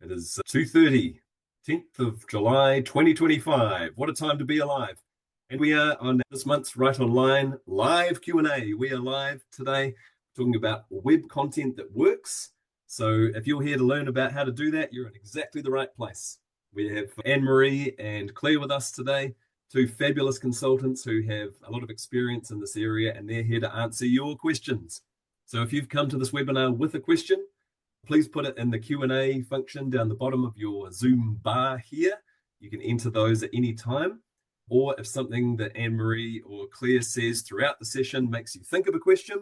It is 2:30, 10th of July, 2025. What a time to be alive. And we are on this month's Right Online live Q&A. We are live today talking about web content that works. So if you're here to learn about how to do that, you're in exactly the right place. We have Anne-Marie and Claire with us today, two fabulous consultants who have a lot of experience in this area, and they're here to answer your questions. So if you've come to this webinar with a question, please put it in the Q&A function down the bottom of your Zoom bar here. You can enter those at any time. Or if something that Anne-Marie or Claire says throughout the session makes you think of a question,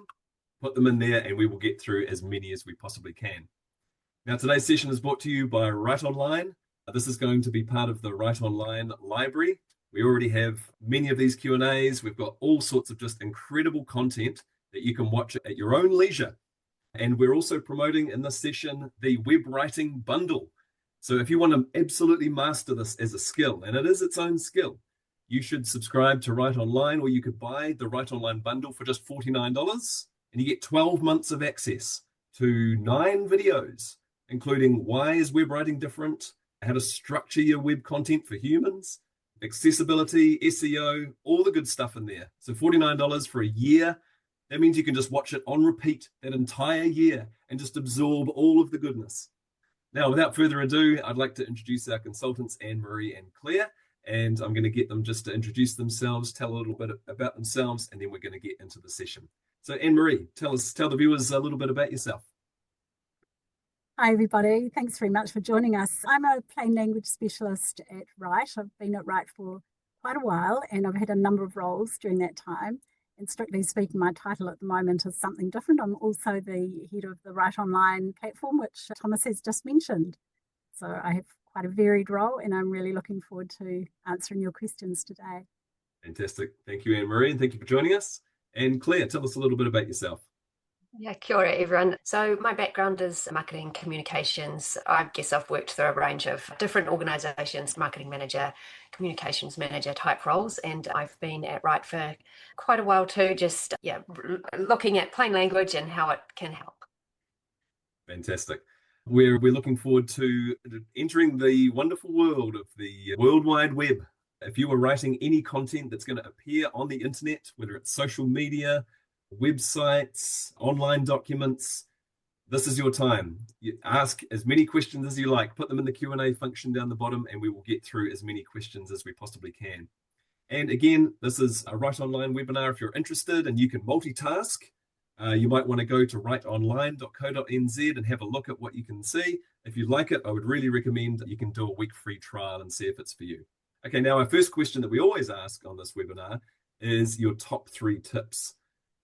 put them in there and we will get through as many as we possibly can. Now, today's session is brought to you by Right Online. This is going to be part of the Right Online library. We already have many of these Q&As. We've got all sorts of just incredible content that you can watch at your own leisure. And we're also promoting in this session the web writing bundle. So if you want to absolutely master this as a skill, and it is its own skill, you should subscribe to Right Online, or you could buy the Right Online bundle for just $49, and you get 12 months of access to 9 videos, including why is web writing different, how to structure your web content for humans, accessibility, SEO, all the good stuff in there. So $49 for a year. That means you can just watch it on repeat that entire year and just absorb all of the goodness. Now, without further ado, I'd like to introduce our consultants, Anne-Marie and Claire, and I'm going to get them just to introduce themselves, tell a little bit about themselves, and then we're going to get into the session. So Anne-Marie, tell the viewers a little bit about yourself. Hi, everybody. Thanks very much for joining us. I'm a plain language specialist at Right. I've been at Right for quite a while, and I've had a number of roles during that time. And strictly speaking, my title at the moment is something different. I'm also the head of the Right Online platform, which Thomas has just mentioned. So I have quite a varied role, and I'm really looking forward to answering your questions today. Fantastic. Thank you, Anne-Marie, and thank you for joining us. And Claire, tell us a little bit about yourself. Yeah, kia ora, everyone. So my background is marketing communications. I guess I've worked through a range of different organisations, marketing manager, communications manager type roles, and I've been at Right for quite a while too, just looking at plain language and how it can help. Fantastic. We're looking forward to entering the wonderful world of the World Wide Web. If you are writing any content that's going to appear on the internet, whether it's social media, websites, online documents, this is your time. You ask as many questions as you like, put them in the Q&A function down the bottom, and we will get through as many questions as we possibly can. And again, this is a Right Online webinar. If you're interested and you can multitask, you might want to go to rightonline.co.nz and have a look at what you can see. If you like it, I would really recommend that you can do a week free trial and see if it's for you. Okay, now our first question that we always ask on this webinar is your top 3 tips.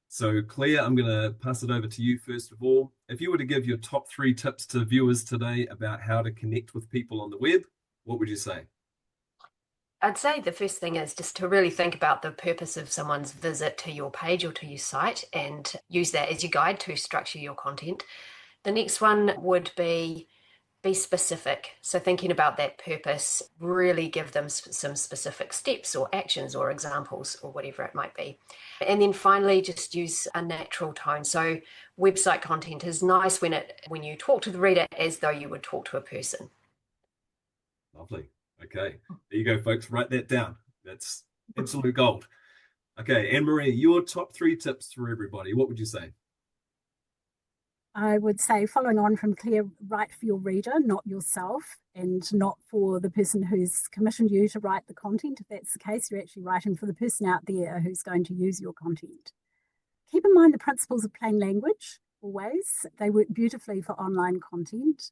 So Claire, I'm going to pass it over to you first of all. If you were to give your top 3 tips to viewers today about how to connect with people on the web, what would you say? I'd say the first thing is just to really think about the purpose of someone's visit to your page or to your site and use that as your guide to structure your content. The next one would be specific. So thinking about that purpose, really give them some specific steps or actions or examples or whatever it might be. And then finally, just use a natural tone. So website content is nice when you talk to the reader as though you would talk to a person. Lovely. Okay, there you go, folks. Write that down. That's absolute gold. Okay, Anne-Marie, your top 3 tips for everybody. What would you say? I would say, following on from Claire, write for your reader, not yourself, and not for the person who's commissioned you to write the content. If that's the case, you're actually writing for the person out there who's going to use your content. Keep in mind the principles of plain language, always. They work beautifully for online content.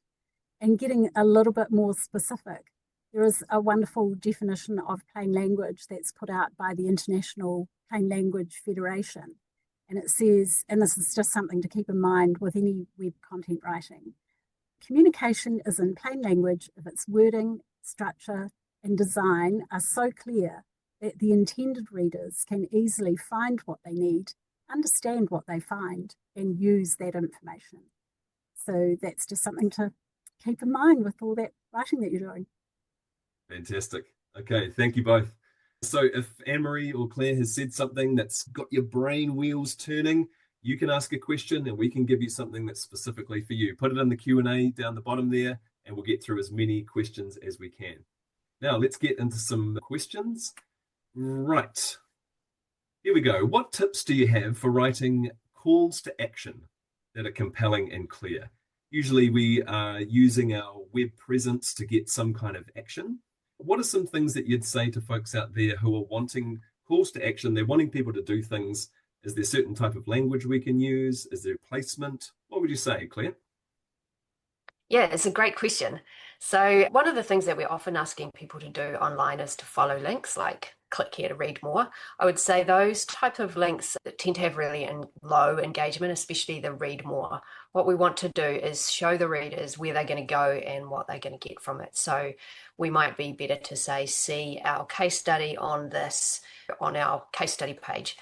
And getting a little bit more specific. There is a wonderful definition of plain language that's put out by the International Plain Language Federation. And it says, and this is just something to keep in mind with any web content writing, communication is in plain language if its wording, structure, and design are so clear that the intended readers can easily find what they need, understand what they find, and use that information. So that's just something to keep in mind with all that writing that you're doing. Fantastic. Okay, thank you both. So if Anne-Marie or Claire has said something that's got your brain wheels turning, you can ask a question and we can give you something that's specifically for you. Put it in the Q&A down the bottom there and we'll get through as many questions as we can. Now, let's get into some questions. Right. Here we go. What tips do you have for writing calls to action that are compelling and clear? Usually we are using our web presence to get some kind of action. What are some things that you'd say to folks out there who are wanting calls to action? They're wanting people to do things. Is there a certain type of language we can use? Is there placement? What would you say, Claire? Yeah, it's a great question. So one of the things that we're often asking people to do online is to follow links like click here to read more. I would say those type of links tend to have really low engagement, especially the read more. What we want to do is show the readers where they're going to go and what they're going to get from it. So we might be better to say, see our case study on this on our case study page.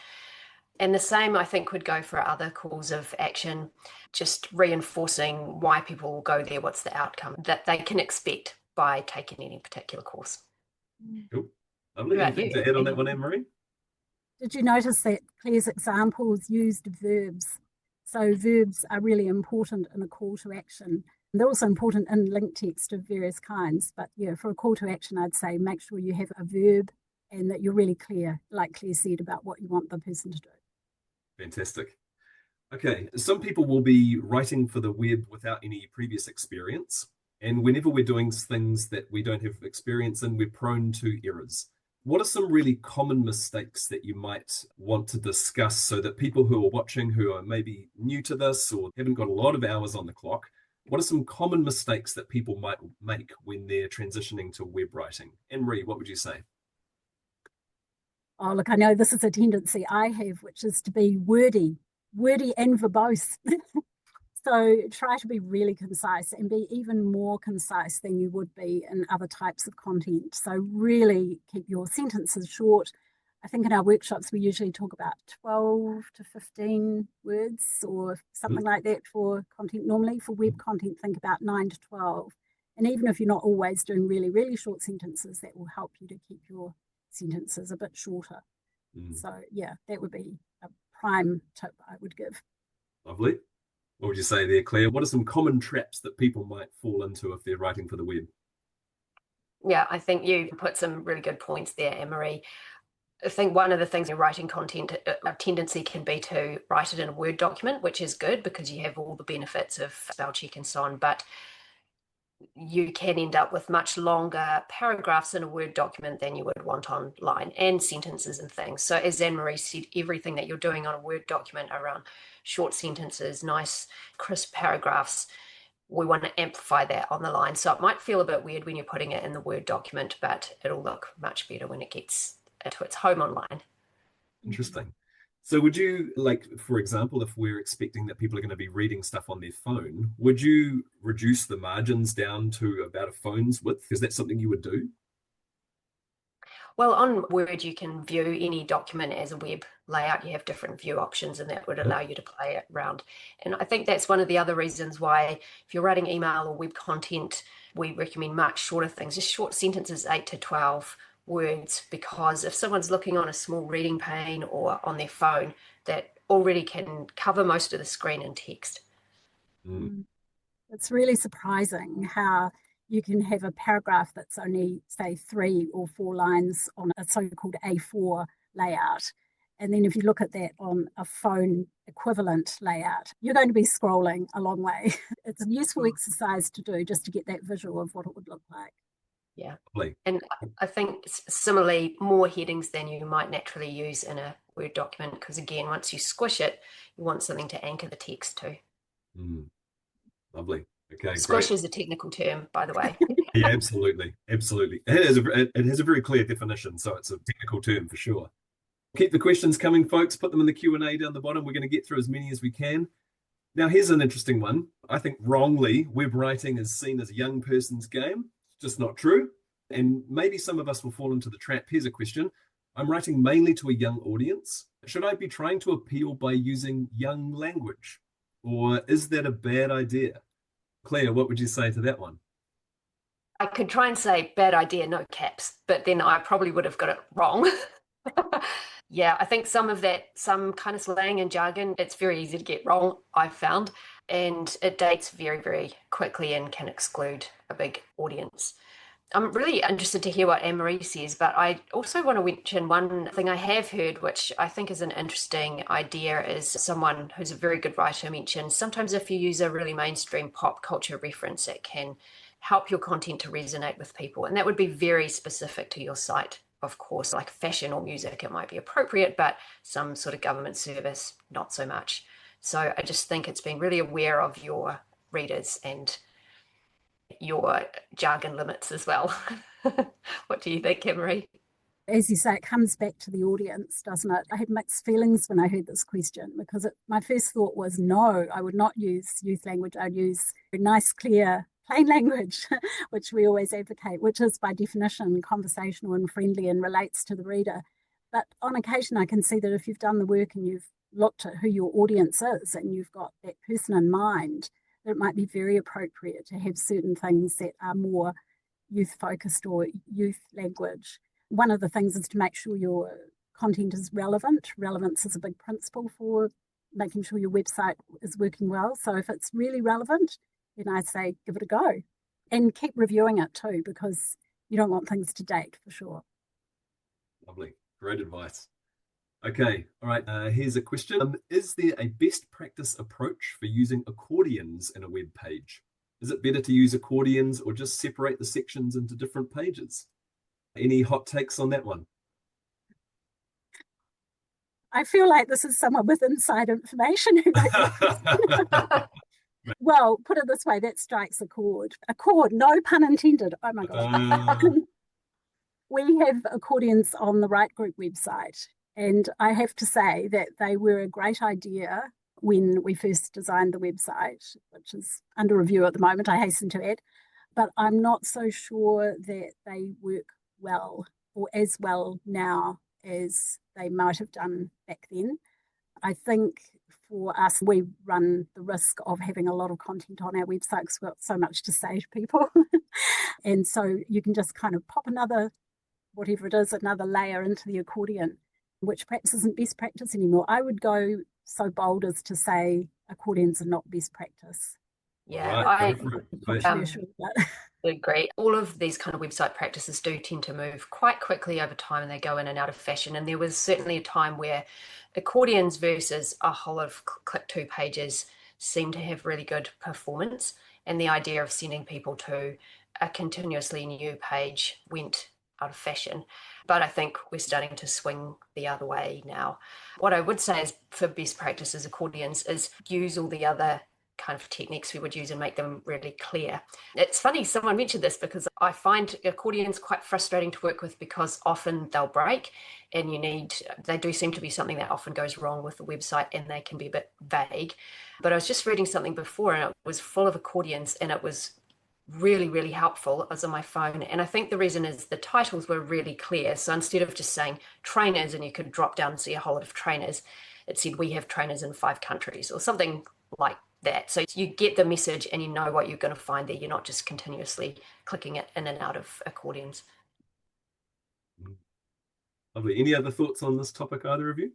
And the same, I think, would go for other calls of action, just reinforcing why people will go there, what's the outcome that they can expect by taking any particular course. Cool. Lovely. Anything to add on that one, Anne-Marie? Did you notice that Claire's examples used verbs? So verbs are really important in a call to action. They're also important in link text of various kinds. But yeah, for a call to action, I'd say make sure you have a verb and that you're really clear, like Claire said, about what you want the person to do. Fantastic. Okay, some people will be writing for the web without any previous experience. And whenever we're doing things that we don't have experience in, we're prone to errors. What are some really common mistakes that you might want to discuss so that people who are watching, who are maybe new to this or haven't got a lot of hours on the clock, what are some common mistakes that people might make when they're transitioning to web writing? Anne-Marie, what would you say? Oh, look, I know this is a tendency I have, which is to be wordy and verbose. So try to be really concise and be even more concise than you would be in other types of content. So really keep your sentences short. I think in our workshops, we usually talk about 12 to 15 words or something like that for content. Normally for web content, think about 9 to 12. And even if you're not always doing really, really short sentences, that will help you to keep your sentences a bit shorter. So yeah, that would be a prime tip I would give. Lovely. What would you say there, Claire? What are some common traps that people might fall into if they're writing for the web? Yeah, I think you put some really good points there, Anne-Marie. I think one of the things in writing content, a tendency can be to write it in a Word document, which is good because you have all the benefits of spell check and so on, but you can end up with much longer paragraphs in a Word document than you would want online, and sentences and things. So as Anne-Marie said, everything that you're doing on a Word document around short sentences, nice crisp paragraphs, we want to amplify that on the line. So it might feel a bit weird when you're putting it in the Word document, but it'll look much better when it gets to its home online. Interesting. So would you, like, for example, if we're expecting that people are going to be reading stuff on their phone, would you reduce the margins down to about a phone's width? Is that something you would do? Well, on Word, you can view any document as a web layout. You have different view options, and that would allow you to play it around. And I think that's one of the other reasons why, if you're writing email or web content, we recommend much shorter things, just short sentences, 8 to 12 words, because if someone's looking on a small reading pane or on their phone, that already can cover most of the screen in text. It's really surprising how you can have a paragraph that's only, say, 3 or 4 lines on a so-called A4 layout. And then if you look at that on a phone equivalent layout, you're going to be scrolling a long way. It's a useful exercise to do just to get that visual of what it would look like. Yeah. And I think similarly, more headings than you might naturally use in a Word document, because again, once you squish it, you want something to anchor the text to. Lovely. Okay, Squish great. is a technical term, by the way. Yeah, absolutely. It has a very clear definition, so it's a technical term for sure. Keep the questions coming, folks. Put them in the Q&A down the bottom. We're going to get through as many as we can. Now, here's an interesting one. I think wrongly, web writing is seen as a young person's game. It's just not true. And maybe some of us will fall into the trap. Here's a question. I'm writing mainly to a young audience. Should I be trying to appeal by using young language? Or is that a bad idea? Claire, what would you say to that one? I could try and say bad idea, no caps, but then I probably would have got it wrong. Yeah, I think some kind of slang and jargon, it's very easy to get wrong, I've found. and it dates very, very quickly and can exclude a big audience. I'm really interested to hear what Anne-Marie says, but I also want to mention one thing I have heard, which I think is an interesting idea, is someone who's a very good writer mentioned sometimes if you use a really mainstream pop culture reference, it can help your content to resonate with people. And that would be very specific to your site, of course, like fashion or music, it might be appropriate, but some sort of government service, not so much. So I just think it's being really aware of your readers and your jargon limits as well. What do you think, Emery? As you say, it comes back to the audience, doesn't it? I had mixed feelings when I heard this question because my first thought was, no, I would not use youth language. I'd use nice, clear, plain language, which we always advocate, which is by definition conversational and friendly and relates to the reader. But on occasion, I can see that if you've done the work and you've looked at who your audience is and you've got that person in mind, that it might be very appropriate to have certain things that are more youth focused or youth language. One of the things is to make sure your content is relevant. Relevance is a big principle for making sure your website is working well. So if it's really relevant, then I say give it a go. And keep reviewing it too, because you don't want things to date for sure. Lovely. Great advice. Okay. All right. Here's a question. Is there a best practice approach for using accordions in a web page? Is it better to use accordions or just separate the sections into different pages? Any hot takes on that one? I feel like this is someone with inside information who wrote that. Well, put it this way, that strikes a chord. A chord, no pun intended. Oh my God. We have accordions on the Right Group website, and I have to say that they were a great idea when we first designed the website, which is under review at the moment, I hasten to add, but I'm not so sure that they work well or as well now as they might have done back then. I think for us, we run the risk of having a lot of content on our website because we've got so much to say to people. And so you can just kind of pop another, whatever it is, another layer into the accordion, which perhaps isn't best practice anymore. I would go so bold as to say accordions are not best practice. Yeah, right, I agree. All of these kind of website practices do tend to move quite quickly over time and they go in and out of fashion. And there was certainly a time where accordions versus a whole lot of click-to pages seemed to have really good performance. And the idea of sending people to a continuously new page went out of fashion. But I think we're starting to swing the other way now. What I would say is for best practices accordions is use all the other kind of techniques we would use and make them really clear. It's funny someone mentioned this because I find accordions quite frustrating to work with because often they'll break and they do seem to be something that often goes wrong with the website and they can be a bit vague. But I was just reading something before and it was full of accordions and it was really, really helpful. It was on my phone. And I think the reason is the titles were really clear. So instead of just saying trainers and you could drop down and see a whole lot of trainers, it said we have trainers in 5 countries or something like that. So you get the message and you know what you're going to find there. You're not just continuously clicking it in and out of accordions. Lovely. Any other thoughts on this topic, either of you?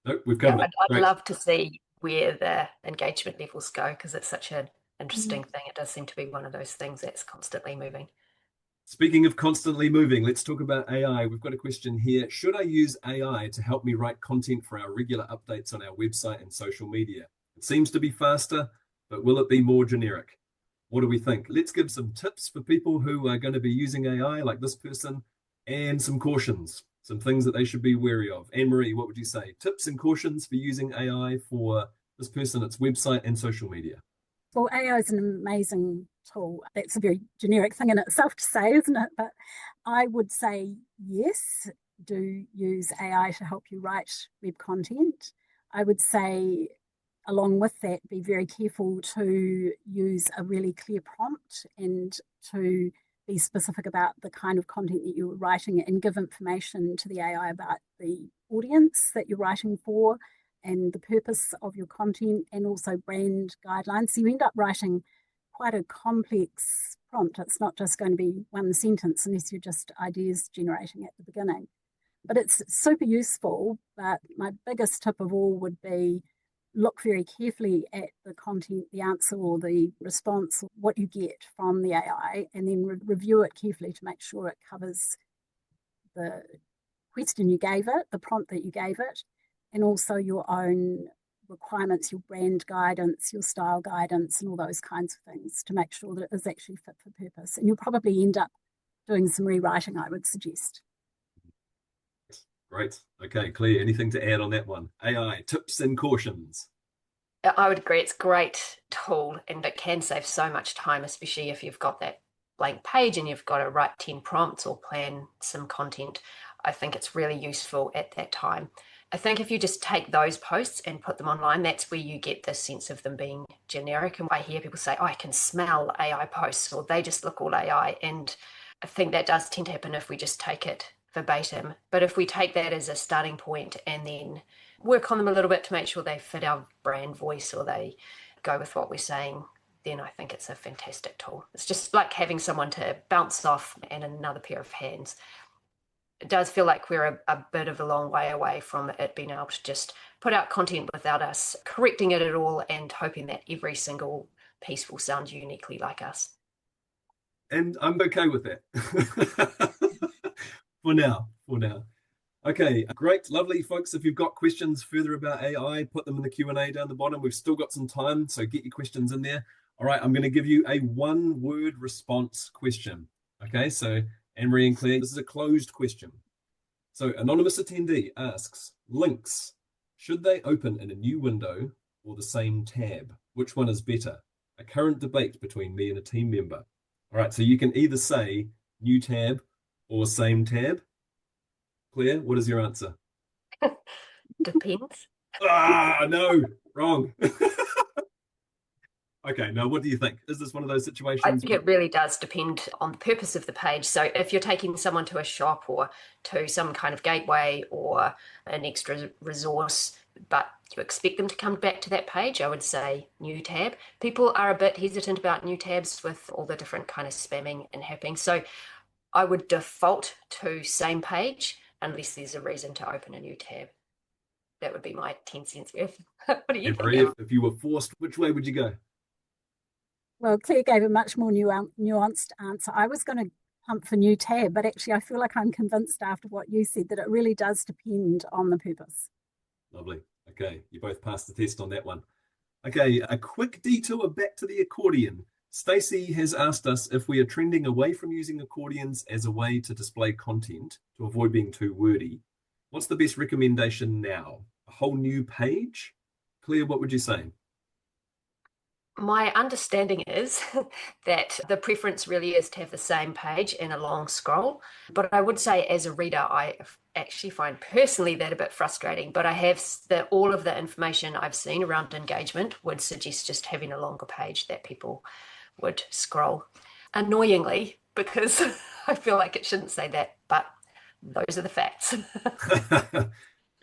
No, we've covered it. I'd love to see where the engagement levels go because it's such an interesting thing. It does seem to be one of those things that's constantly moving. Speaking of constantly moving, let's talk about AI. We've got a question here. Should I use AI to help me write content for our regular updates on our website and social media? It seems to be faster, but will it be more generic? What do we think? Let's give some tips for people who are going to be using AI like this person and some cautions, some things that they should be wary of. Anne-Marie, what would you say? Tips and cautions for using AI for this person, its website and social media. Well, AI is an amazing tool. That's a very generic thing in itself to say, isn't it? But I would say, yes, do use AI to help you write web content. I would say, along with that, be very careful to use a really clear prompt and to be specific about the kind of content that you're writing and give information to the AI about the audience that you're writing for and the purpose of your content and also brand guidelines. So you end up writing quite a complex prompt. It's not just going to be one sentence unless you're just ideas generating at the beginning. But it's super useful. But my biggest tip of all would be look very carefully at the content, the answer or the response, what you get from the AI, and then review it carefully to make sure it covers the question you gave it, the prompt that you gave it, and also your own requirements, your brand guidance, your style guidance, and all those kinds of things to make sure that it is actually fit for purpose. And you'll probably end up doing some rewriting, I would suggest. Great. Okay, Claire, anything to add on that one? AI, tips and cautions. I would agree. It's a great tool and it can save so much time, especially if you've got that blank page and you've got to write 10 prompts or plan some content. I think it's really useful at that time. I think if you just take those posts and put them online, that's where you get the sense of them being generic. And I hear people say, oh, I can smell AI posts, or they just look all AI. And I think that does tend to happen if we just take it verbatim. But if we take that as a starting point and then work on them a little bit to make sure they fit our brand voice or they go with what we're saying, then I think it's a fantastic tool. It's just like having someone to bounce off and another pair of hands. It does feel like we're a bit of a long way away from it being able to just put out content without us correcting it at all and hoping that every single piece will sound uniquely like us. And I'm okay with that. For now. Okay, great, lovely, folks. If you've got questions further about AI, put them in the Q&A down the bottom. We've still got some time, so get your questions in there. All right, I'm going to give you a one-word response question. Okay, so Anne-Marie and Claire, this is a closed question. So anonymous attendee asks, links, should they open in a new window or the same tab? Which one is better? A current debate between me and a team member. All right, so you can either say new tab or same tab. Claire, what is your answer? Depends. No, wrong. Okay, now what do you think? Is this one of those situations? I think it really does depend on the purpose of the page. So if you're taking someone to a shop or to some kind of gateway or an extra resource, but you expect them to come back to that page, I would say new tab. People are a bit hesitant about new tabs with all the different kind of spamming and happening. So I would default to same page unless there's a reason to open a new tab. That would be my 10 cents worth. What do you think? If you were forced, which way would you go? Well, Claire gave a much more nuanced answer. I was going to pump for new tab, but actually I feel like I'm convinced after what you said that it really does depend on the purpose. Lovely. Okay, you both passed the test on that one. Okay, a quick detour back to the accordion. Stacey has asked us if we are trending away from using accordions as a way to display content to avoid being too wordy. What's the best recommendation now? A whole new page? Claire, what would you say? My understanding is that the preference really is to have the same page and a long scroll. But I would say as a reader, I actually find personally that a bit frustrating. But I have all of the information I've seen around engagement would suggest just having a longer page that people would scroll. Annoyingly, because I feel like it shouldn't say that, but those are the facts.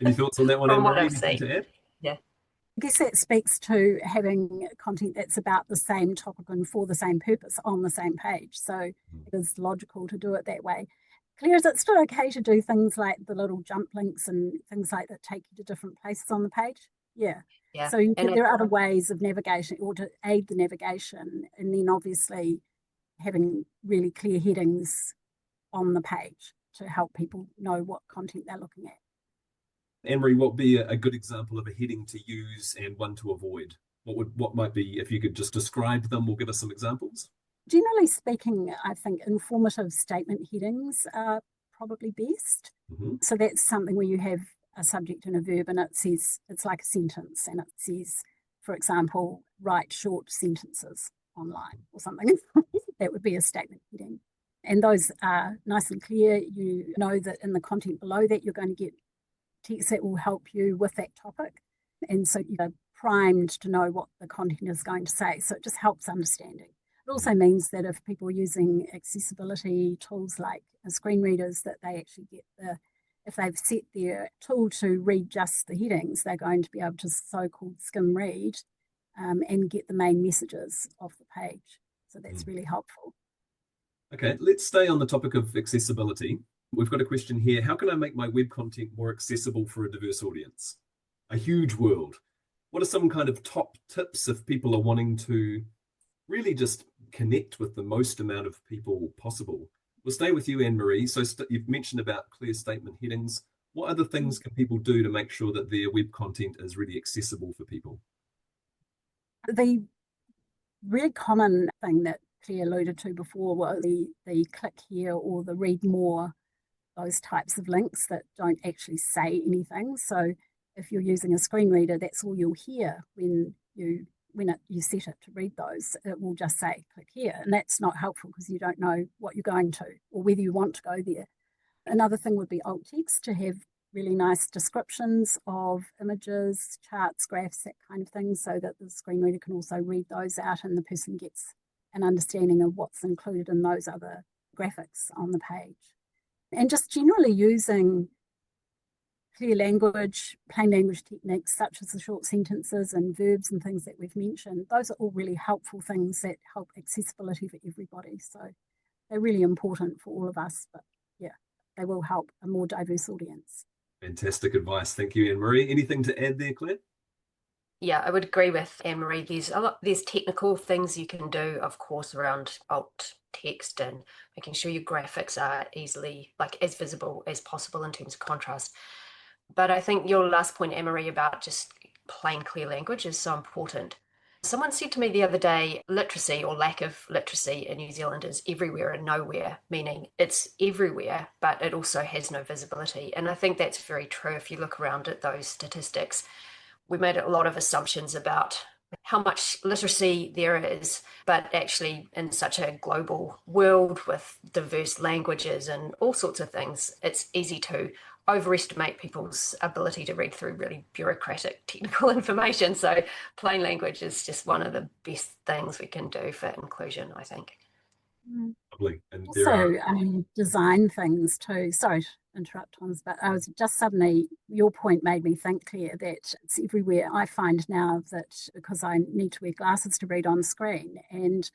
Any thoughts on that one, From what Anne-Marie? I've seen. To add? Yeah. I guess that speaks to having content that's about the same topic and for the same purpose on the same page. So it is logical to do it that way. Claire, is it still okay to do things like the little jump links and things like that take you to different places on the page? Yeah. So there are other ways of navigation or to aid the navigation, and then obviously having really clear headings on the page to help people know what content they're looking at. Anne-Marie, what would be a good example of a heading to use and one to avoid? What might be, if you could just describe them or give us some examples? Generally speaking, I think informative statement headings are probably best. Mm-hmm. So that's something where you have a subject and a verb and it says, it's like a sentence and it says, for example, write short sentences online or something. That would be a statement heading. And those are nice and clear. You know that in the content below that you're going to get text that will help you with that topic. And so you're primed to know what the content is going to say. So it just helps understanding. It also means that if people are using accessibility tools like screen readers, that they actually get if they've set their tool to read just the headings, they're going to be able to so-called skim read and get the main messages off the page. So that's really helpful. Okay, let's stay on the topic of accessibility. We've got a question here. How can I make my web content more accessible for a diverse audience? A huge world. what are some kind of top tips if people are wanting to really just connect with the most amount of people possible? We'll stay with you, Anne-Marie. So you've mentioned about clear statement headings. What other things can people do to make sure that their web content is really accessible for people? The really common thing that Claire alluded to before were the click here or the read more, those types of links that don't actually say anything. So if you're using a screen reader, that's all you'll hear when you set it to read those. It will just say click here, and that's not helpful because you don't know what you're going to or whether you want to go there. Another thing would be alt text, to have really nice descriptions of images, charts, graphs, that kind of thing, so that the screen reader can also read those out and the person gets an understanding of what's included in those other graphics on the page. And just generally using clear language, plain language techniques such as the short sentences and verbs and things that we've mentioned. Those are all really helpful things that help accessibility for everybody. So they're really important for all of us, but yeah, they will help a more diverse audience. Fantastic advice. Thank you, Anne-Marie. Anything to add there, Claire? Yeah, I would agree with Anne-Marie. There's technical things you can do, of course, around alt text and making sure your graphics are easily, like, as visible as possible in terms of contrast. But I think your last point, Anne-Marie, about just plain, clear language is so important. Someone said to me the other day, literacy or lack of literacy in New Zealand is everywhere and nowhere, meaning it's everywhere, but it also has no visibility. And I think that's very true if you look around at those statistics. We made a lot of assumptions about how much literacy there is, but actually in such a global world with diverse languages and all sorts of things, it's easy to overestimate people's ability to read through really bureaucratic technical information. So plain language is just one of the best things we can do for inclusion, I think. Lovely. And also, design things too. Sorry to interrupt, Thomas, but I was just suddenly, your point made me think, Claire, that it's everywhere. I find now that because I need to wear glasses to read on screen, and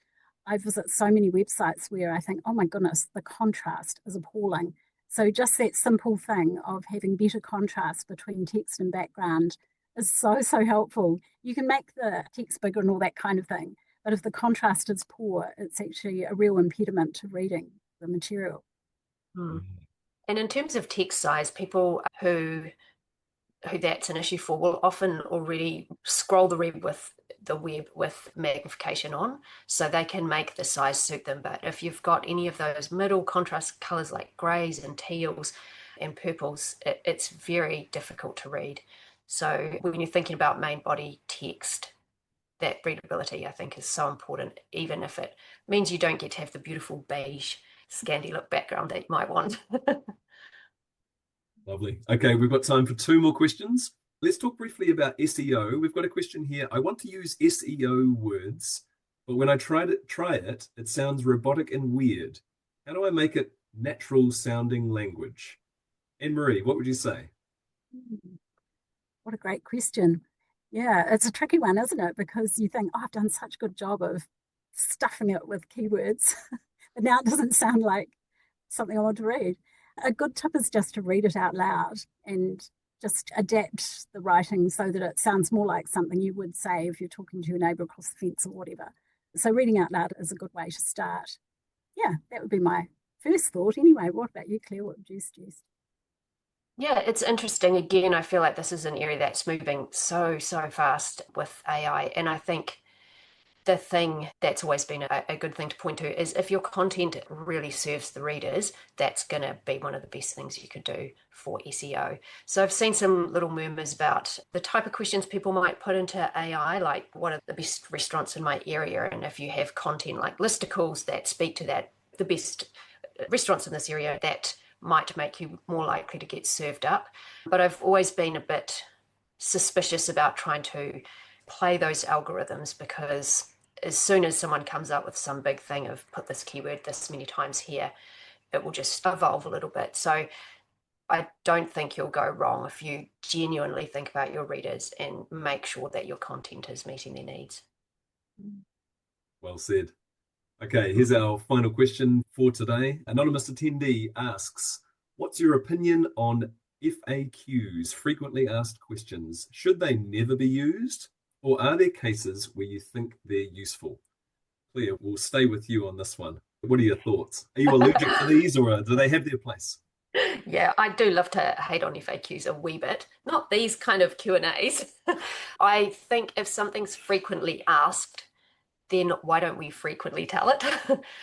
I visit so many websites where I think, oh my goodness, the contrast is appalling. So just that simple thing of having better contrast between text and background is so, so helpful. You can make the text bigger and all that kind of thing, but if the contrast is poor, it's actually a real impediment to reading the material. And in terms of text size, people who that's an issue for will often already scroll the web with magnification on, so they can make the size suit them. But if you've got any of those middle contrast colors like grays and teals and purples, it's very difficult to read. So when you're thinking about main body text, that readability, I think, is so important, even if it means you don't get to have the beautiful beige Scandi look background that you might want. Lovely. Okay, we've got time for 2 more questions. Let's talk briefly about SEO. We've got a question here. I want to use SEO words, but when I try it, it sounds robotic and weird. How do I make it natural sounding language? Anne-Marie, what would you say? What a great question. Yeah, it's a tricky one, isn't it? Because you think, oh, I've done such a good job of stuffing it with keywords, but now it doesn't sound like something I want to read. A good tip is just to read it out loud and just adapt the writing so that it sounds more like something you would say if you're talking to your neighbour across the fence or whatever. So reading out loud is a good way to start. Yeah, that would be my first thought anyway. What about you, Claire? What would you suggest? Yeah, it's interesting. Again, I feel like this is an area that's moving so fast with AI. And I think the thing that's always been a good thing to point to is if your content really serves the readers, that's going to be one of the best things you could do for SEO. So I've seen some little murmurs about the type of questions people might put into AI, like what are the best restaurants in my area? And if you have content like listicles that speak to that, the best restaurants in this area, that might make you more likely to get served up. But I've always been a bit suspicious about trying to play those algorithms, because as soon as someone comes up with some big thing of put this keyword this many times here, it will just evolve a little bit. So I don't think you'll go wrong if you genuinely think about your readers and make sure that your content is meeting their needs. Well said. Okay, here's our final question for today. Anonymous attendee asks, what's your opinion on FAQs, frequently asked questions. Should they never be used, or are there cases where you think they're useful? Claire, we'll stay with you on this one. What are your thoughts? Are you allergic to these, or do they have their place? Yeah, I do love to hate on FAQs a wee bit. Not these kind of Q&As. I think if something's frequently asked, then why don't we frequently tell it?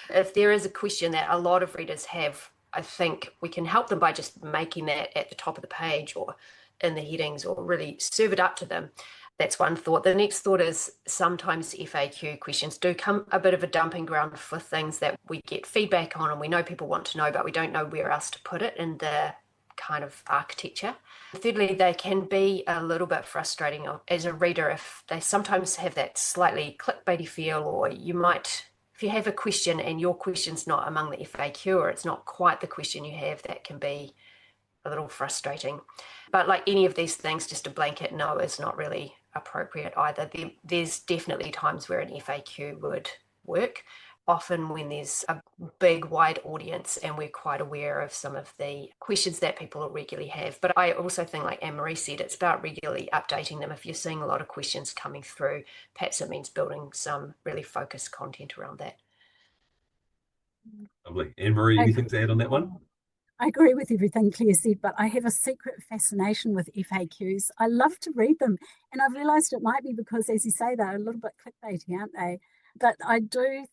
If there is a question that a lot of readers have, I think we can help them by just making that at the top of the page or in the headings, or really serve it up to them. That's one thought. The next thought is sometimes FAQ questions do come a bit of a dumping ground for things that we get feedback on and we know people want to know, but we don't know where else to put it in the kind of architecture. Thirdly, they can be a little bit frustrating as a reader if they sometimes have that slightly clickbaity feel, or you might, if you have a question and your question's not among the FAQ, or it's not quite the question you have, that can be a little frustrating. But like any of these things, just a blanket no is not really appropriate either. There's definitely times where an FAQ would work, often when there's a big, wide audience and we're quite aware of some of the questions that people regularly have. But I also think, like Anne-Marie said, it's about regularly updating them. If you're seeing a lot of questions coming through, perhaps it means building some really focused content around that. Lovely. Anne-Marie, anything to add on that one? I agree with everything Claire said, but I have a secret fascination with FAQs. I love to read them, and I've realised it might be because, as you say, they're a little bit clickbaity, aren't they? But I do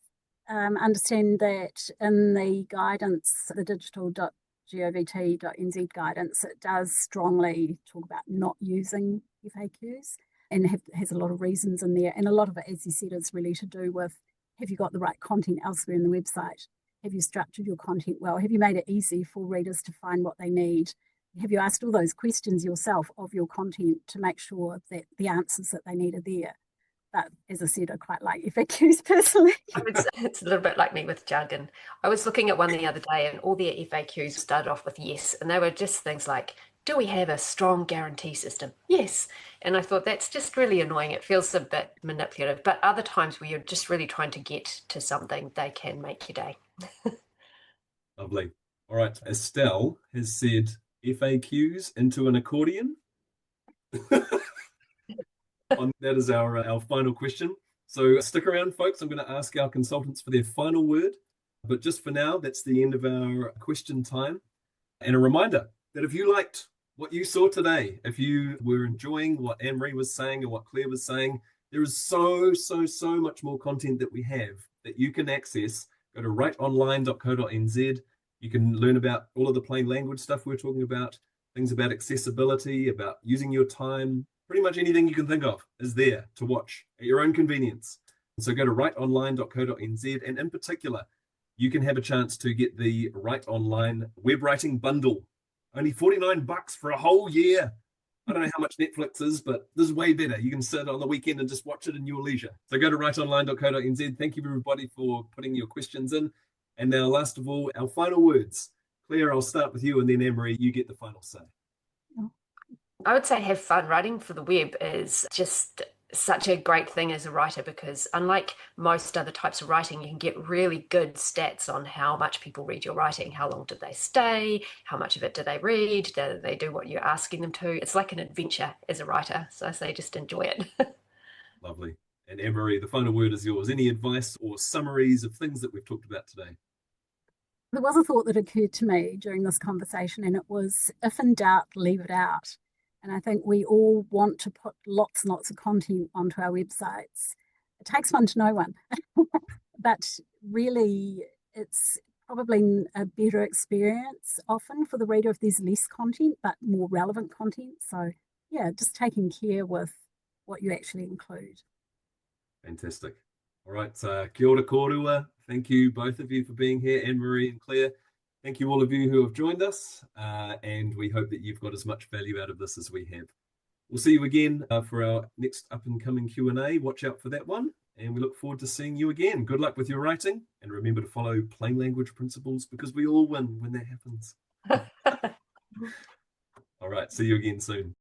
understand that in the guidance, the digital.govt.nz guidance, it does strongly talk about not using FAQs and has a lot of reasons in there. And a lot of it, as you said, is really to do with, have you got the right content elsewhere in the website? Have you structured your content well? Have you made it easy for readers to find what they need? Have you asked all those questions yourself of your content to make sure that the answers that they need are there? But as I said, I quite like FAQs personally. It's a little bit like me with jargon. I was looking at one the other day and all their FAQs started off with yes. And they were just things like, do we have a strong guarantee system? Yes. And I thought that's just really annoying. It feels a bit manipulative. But other times where you're just really trying to get to something, they can make your day. Lovely. All right. Estelle has said FAQs into an accordion. That is our final question. So stick around, folks. I'm going to ask our consultants for their final word. But just for now, that's the end of our question time. And a reminder that if you liked what you saw today, if you were enjoying what Anne-Marie was saying and what Claire was saying, there is so much more content that we have that you can access. Go to writeonline.co.nz. You can learn about all of the plain language stuff we're talking about, things about accessibility, about using your time. Pretty much anything you can think of is there to watch at your own convenience. And so go to writeonline.co.nz, and in particular, you can have a chance to get the Write Online web writing bundle. Only $49 for a whole year. I don't know how much Netflix is, but this is way better. You can sit on the weekend and just watch it in your leisure. So go to writeonline.co.nz. Thank you, everybody, for putting your questions in. And now, last of all, our final words. Claire, I'll start with you, and then Anne-Marie, you get the final say. I would say have fun. Writing for the web is just such a great thing as a writer, because unlike most other types of writing, you can get really good stats on how much people read your writing. How long did they stay? How much of it do they read? Do they do what you're asking them to? It's like an adventure as a writer. So I say just enjoy it. Lovely. And Anne-Marie, the final word is yours. Any advice or summaries of things that we've talked about today? There was a thought that occurred to me during this conversation, and it was, if in doubt, leave it out. And I think we all want to put lots and lots of content onto our websites. It takes one to know one. But really, it's probably a better experience often for the reader if there's less content, but more relevant content. So, yeah, just taking care with what you actually include. Fantastic. All right. Kia ora kōrua. Thank you, both of you, for being here, Anne-Marie and Claire. Thank you, all of you who have joined us, and we hope that you've got as much value out of this as we have. We'll see you again for our next up-and-coming Q&A. Watch out for that one, and we look forward to seeing you again. Good luck with your writing, and remember to follow plain language principles, because we all win when that happens. All right, see you again soon.